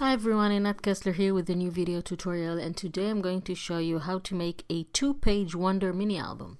Hi everyone, Annette Kessler here with a new video tutorial, and today I'm going to show you how to make a 2-page Wonder mini album.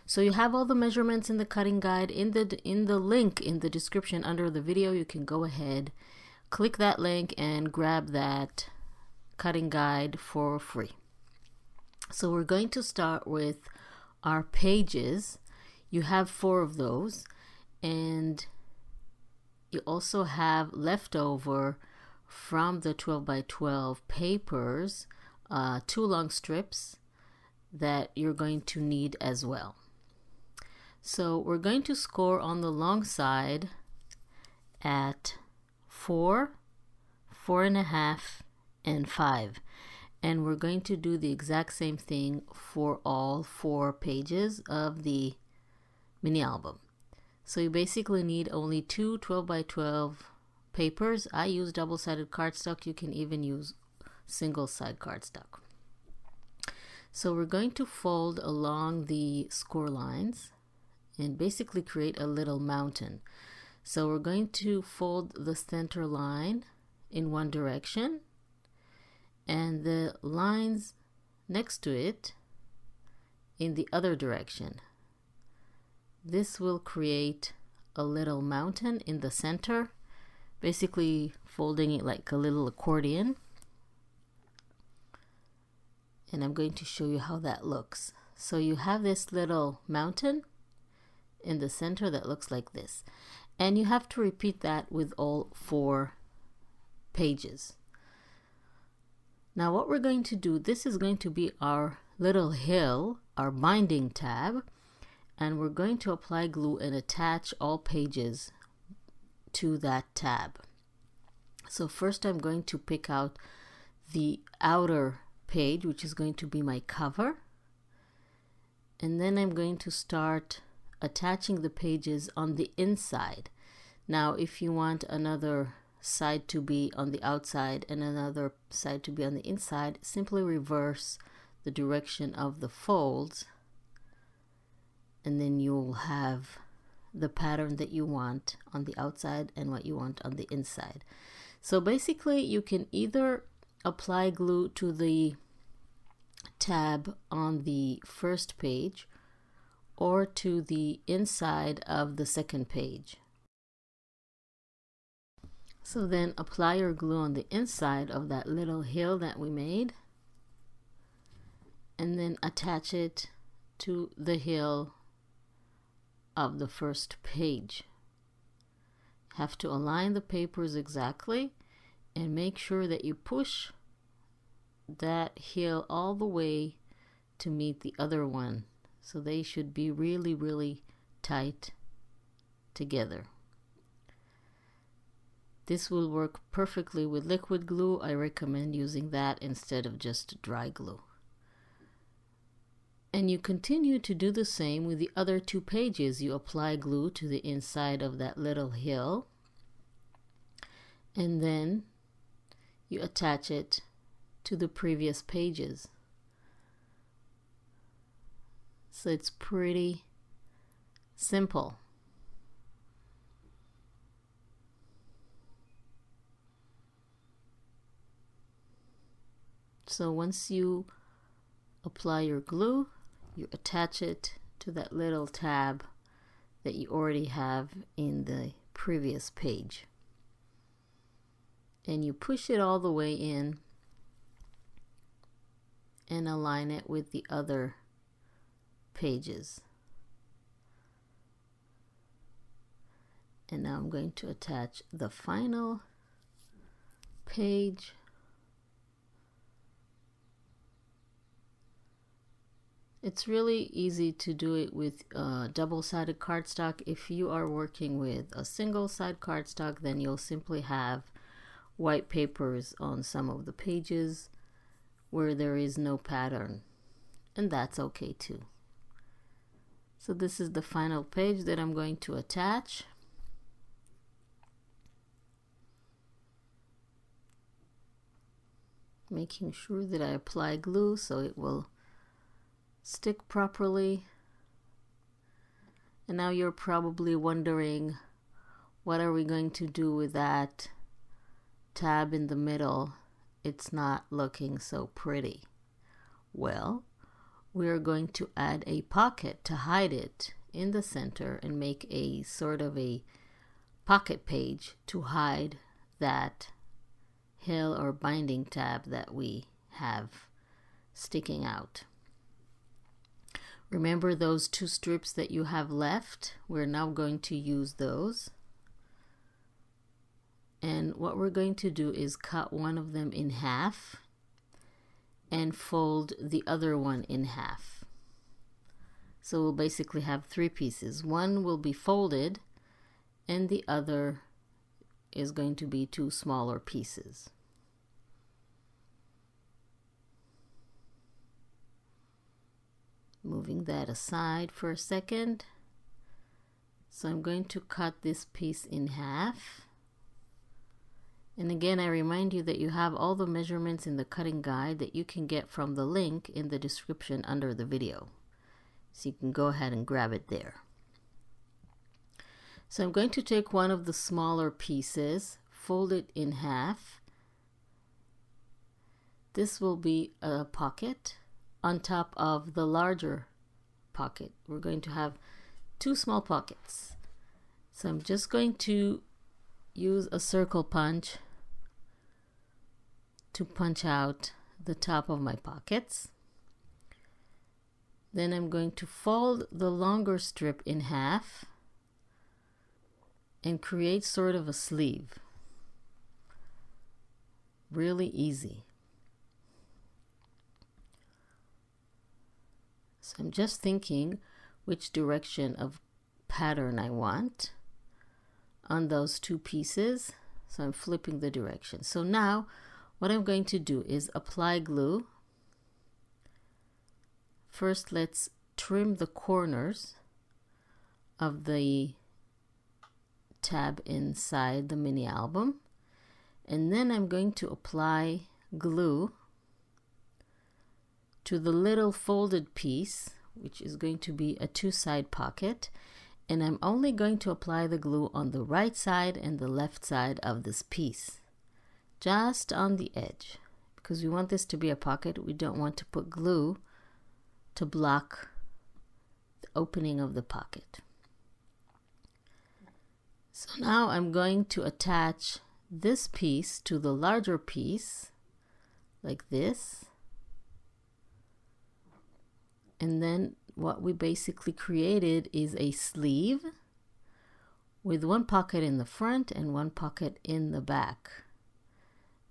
So you have all the measurements in the cutting guide in the link in the description under the video. You can go ahead, click that link and grab that cutting guide for free. So we're going to start with our pages. You have 4 of those, and you also have leftover from the 12 by 12 papers 2 long strips that you're going to need as well. So we're going to score on the long side at 4, 4.5, and 5, and we're going to do the exact same thing for all 4 pages of the mini album. So you basically need only 2 12 by 12 papers. I use double-sided cardstock. You can even use single-side cardstock. So we're going to fold along the score lines and basically create a little mountain. So we're going to fold the center line in one direction and the lines next to it in the other direction. This will create a little mountain in the center, basically folding it like a little accordion. And I'm going to show you how that looks. So you have this little mountain in the center that looks like this, and you have to repeat that with all 4 pages. Now what we're going to do, this is going to be our little hill, our binding tab, and we're going to apply glue and attach all pages to that tab. So first I'm going to pick out the outer page, which is going to be my cover, and then I'm going to start attaching the pages on the inside. Now if you want another side to be on the outside and another side to be on the inside, simply reverse the direction of the folds, and then you'll have the pattern that you want on the outside and what you want on the inside. So basically you can either apply glue to the tab on the first page or to the inside of the second page. So then apply your glue on the inside of that little hill that we made, and then attach it to the hill of the first page. Have to align the papers exactly and make sure that you push that hill all the way to meet the other one. So they should be really tight together. This will work perfectly with liquid glue. I recommend using that instead of just dry glue. And you continue to do the same with the other 2 pages. You apply glue to the inside of that little hill, and then you attach it to the previous pages. So it's pretty simple. So once you apply your glue, you attach it to that little tab that you already have in the previous page, and you push it all the way in and align it with the other pages. And now I'm going to attach the final page. It's really easy to do it with double-sided cardstock. If you are working with a single-side cardstock, then you'll simply have white papers on some of the pages where there is no pattern, and that's okay too. So this is the final page that I'm going to attach. Making sure that I apply glue so it will stick properly. And now you're probably wondering, what are we going to do with that tab in the middle, it's not looking so pretty. Well, we're going to add a pocket to hide it in the center and make a sort of a pocket page to hide that hill or binding tab that we have sticking out. Remember those two strips that you have left? We're now going to use those. And what we're going to do is cut one of them in half and fold the other one in half. So we'll basically have three pieces. One will be folded and the other is going to be two smaller pieces. Moving that aside for a second. So I'm going to cut this piece in half. And again, I remind you that you have all the measurements in the cutting guide that you can get from the link in the description under the video. So you can go ahead and grab it there. So I'm going to take one of the smaller pieces, fold it in half. This will be a pocket on top of the larger pocket. We're going to have two small pockets. So I'm just going to use a circle punch to punch out the top of my pockets. Then I'm going to fold the longer strip in half and create sort of a sleeve. Really easy. So I'm just thinking which direction of pattern I want on those two pieces. So I'm flipping the direction. So now what I'm going to do is apply glue. First, let's trim the corners of the tab inside the mini album. And then I'm going to apply glue to the little folded piece, which is going to be a two-side pocket. And I'm only going to apply the glue on the right side and the left side of this piece, just on the edge, because we want this to be a pocket. We don't want to put glue to block the opening of the pocket. So now I'm going to attach this piece to the larger piece like this. And then what we basically created is a sleeve with one pocket in the front and one pocket in the back.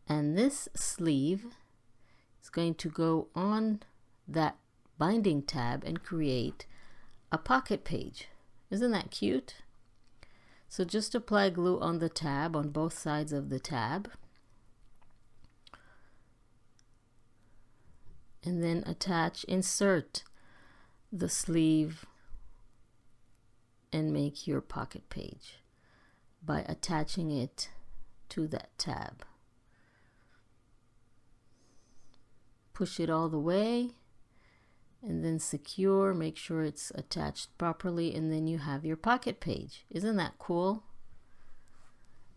And this sleeve is going to go on that binding tab and create a pocket page. Isn't that cute? So just apply glue on the tab, on both sides of the tab. And then insert the sleeve and make your pocket page by attaching it to that tab. Push it all the way and then secure, make sure it's attached properly, and then you have your pocket page. Isn't that cool?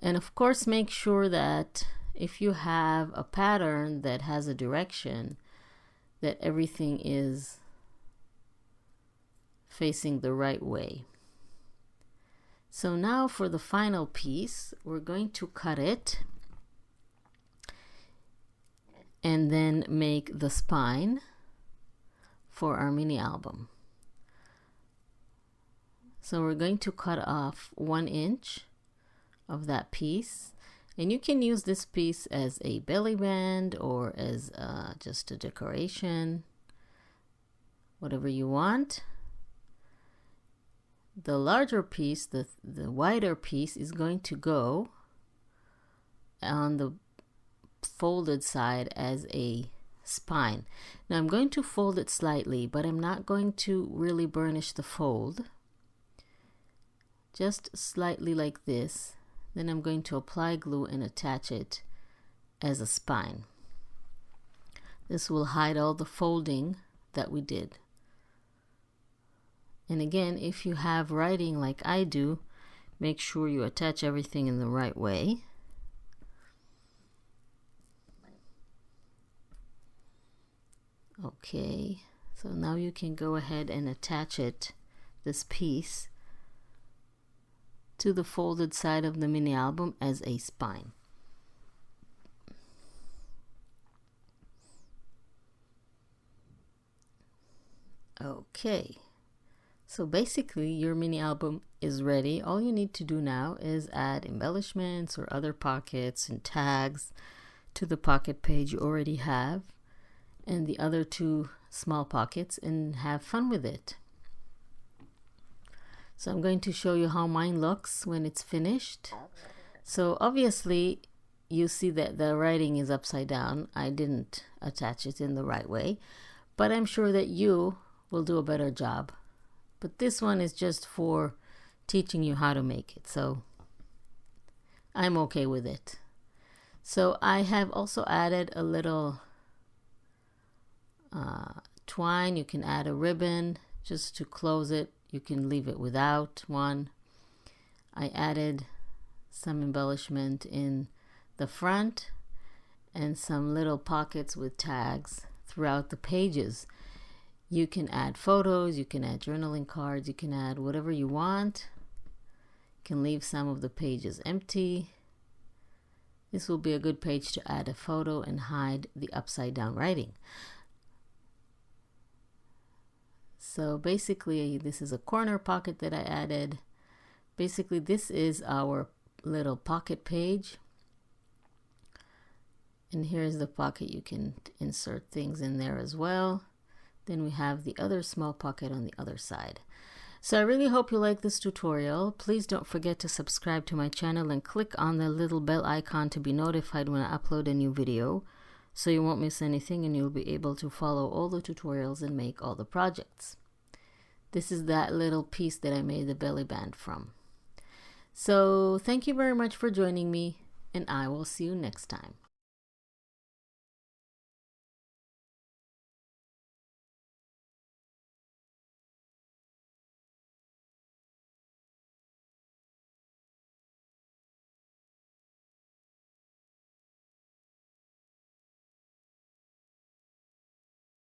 And of course, make sure that if you have a pattern that has a direction, that everything is facing the right way. So now for the final piece, we're going to cut it and then make the spine for our mini album. So we're going to cut off 1 inch of that piece, and you can use this piece as a belly band or as just a decoration, whatever you want. The larger piece, the wider piece, is going to go on the folded side as a spine. Now I'm going to fold it slightly, but I'm not going to really burnish the fold. Just slightly like this. Then I'm going to apply glue and attach it as a spine. This will hide all the folding that we did. And again, if you have writing like I do, make sure you attach everything in the right way. Okay, so now you can go ahead and attach it, this piece, to the folded side of the mini album as a spine. Okay, so basically your mini album is ready. All you need to do now is add embellishments or other pockets and tags to the pocket page you already have and the other two small pockets, and have fun with it. So I'm going to show you how mine looks when it's finished. So obviously you see that the writing is upside down. I didn't attach it in the right way, but I'm sure that you will do a better job. But this one is just for teaching you how to make it, so I'm okay with it. So I have also added a little twine. You can add a ribbon just to close it. You can leave it without one. I added some embellishment in the front and some little pockets with tags throughout the pages. You can add photos, you can add journaling cards, you can add whatever you want. You can leave some of the pages empty. This will be a good page to add a photo and hide the upside down writing. So basically this is a corner pocket that I added. Basically this is our little pocket page. And here's the pocket. You can insert things in there as well. Then we have the other small pocket on the other side. So I really hope you like this tutorial. Please don't forget to subscribe to my channel and click on the little bell icon to be notified when I upload a new video, so you won't miss anything and you'll be able to follow all the tutorials and make all the projects. This is that little piece that I made the belly band from. So thank you very much for joining me, and I will see you next time.